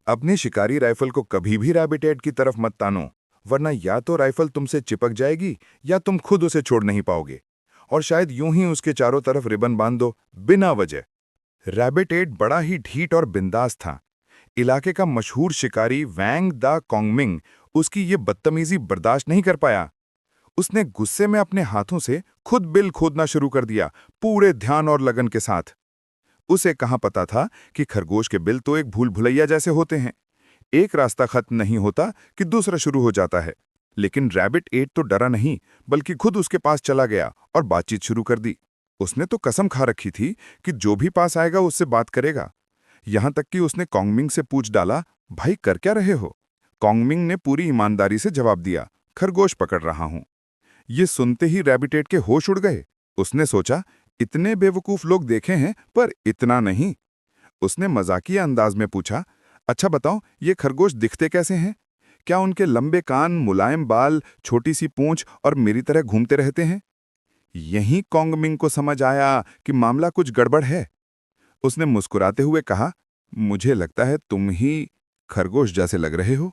अपनी शिकारी राइफल को कभी भी रैबिट एट की तरफ मत तानो, वरना या तो राइफल तुमसे चिपक जाएगी या तुम खुद उसे छोड़ नहीं पाओगे। और शायद यूं ही उसके चारों तरफ रिबन बांध दो, बिना वजह। रैबिट एट बड़ा ही ढीठ और बिंदास था। इलाके का मशहूर शिकारी वैंग दा कॉन्गमिंग उसकी ये बदतमीजी बर्दाश्त नहीं कर पाया। उसने गुस्से में अपने हाथों से खुद बिल खोदना शुरू कर दिया, पूरे ध्यान और लगन के साथ। उसे कहाँ पता था कि खरगोश के बिल तो एक भूल भुलैया जैसे होते हैं। एक रास्ता खत्म नहीं होता कि दूसरा शुरू हो जाता है। लेकिन रैबिट एट तो डरा नहीं, बल्कि खुद उसके पास चला गया और बातचीत शुरू कर दी। उसने तो कसम खा रखी थी कि जो भी पास आएगा उससे बात करेगा। यहां तक कि उसने कॉन्गमिंग से पूछ डाला, भाई कर क्या रहे हो? कॉन्गमिंग ने पूरी ईमानदारी से जवाब दिया, खरगोश पकड़ रहा हूं। ये सुनते ही रैबिट एट के होश उड़ गए। उसने सोचा, इतने बेवकूफ लोग देखे हैं पर इतना नहीं। उसने मजाकिया अंदाज में पूछा, अच्छा बताओ, ये खरगोश दिखते कैसे हैं? क्या उनके लंबे कान, मुलायम बाल, छोटी सी पूंछ और मेरी तरह घूमते रहते हैं? यहीं कॉन्गमिंग को समझ आया कि मामला कुछ गड़बड़ है। उसने मुस्कुराते हुए कहा, मुझे लगता है तुम ही खरगोश जैसे लग रहे हो।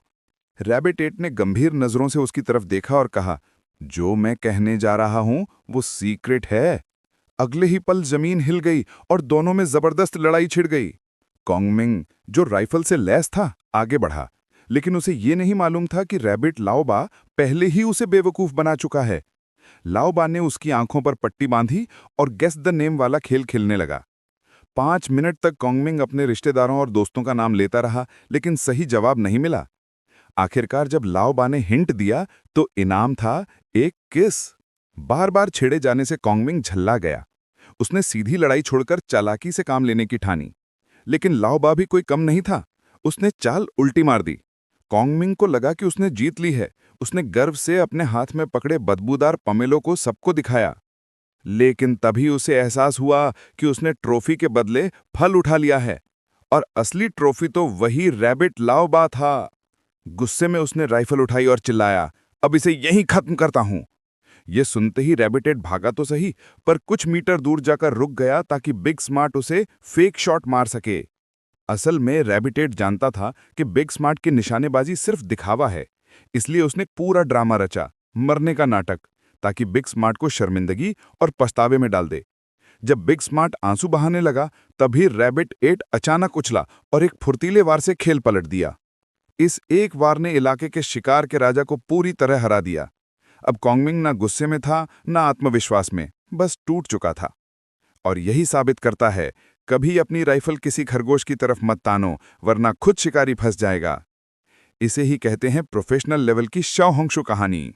रैबिट एट ने गंभीर नजरों से उसकी तरफ देखा और कहा, जो मैं कहने जा रहा हूं वो सीक्रेट है। अगले ही पल जमीन हिल गई और दोनों में जबरदस्त लड़ाई छिड़ गई। कॉन्गमिंग, जो राइफल से लैस था, आगे बढ़ा, लेकिन उसे ये नहीं मालूम था कि रैबिट लाओबा पहले ही उसे बेवकूफ बना चुका है। लाओबा ने उसकी आंखों पर पट्टी बांधी और गेस द नेम वाला खेल खेलने लगा। 5 मिनट तक कॉन्गमिंग अपने रिश्तेदारों और दोस्तों का नाम लेता रहा, लेकिन सही जवाब नहीं मिला। आखिरकार जब लाओबा ने हिंट दिया तो इनाम था एक किस। बार बार छेड़े जाने से कॉन्गमिंग झल्ला गया। उसने सीधी लड़ाई छोड़कर चालाकी से काम लेने की ठानी। लेकिन लाओबा भी कोई कम नहीं था। उसने चाल उल्टी मार दी। कॉन्गमिंग को लगा कि उसने जीत ली है। उसने गर्व से अपने हाथ में पकड़े बदबूदार पमेलों को सबको दिखाया। लेकिन तभी उसे एहसास हुआ कि उसने ट्रॉफी के बदले फल उठा लिया है, और असली ट्रॉफी तो वही रैबिट लाओबा था। गुस्से में उसने राइफल उठाई और चिल्लाया, अब इसे यहीं खत्म करता हूं। यह सुनते ही रैबिट एट भागा तो सही, पर कुछ मीटर दूर जाकर रुक गया ताकि बिग स्मार्ट उसे फेक शॉट मार सके। असल में रैबिट एट जानता था कि बिग स्मार्ट की निशानेबाजी सिर्फ दिखावा है, इसलिए उसने पूरा ड्रामा रचा, मरने का नाटक, ताकि बिग स्मार्ट को शर्मिंदगी और पछतावे में डाल दे। जब बिग स्मार्ट आंसू बहाने लगा, तभी रैबिट एट अचानक उछला और एक फुर्तीले वार से खेल पलट दिया। इस एक वार ने इलाके के शिकार के राजा को पूरी तरह हरा दिया। अब कॉन्गमिंग ना गुस्से में था, ना आत्मविश्वास में, बस टूट चुका था। और यही साबित करता है, कभी अपनी राइफल किसी खरगोश की तरफ मत तानो, वरना खुद शिकारी फंस जाएगा। इसे ही कहते हैं प्रोफेशनल लेवल की शौहंशु कहानी।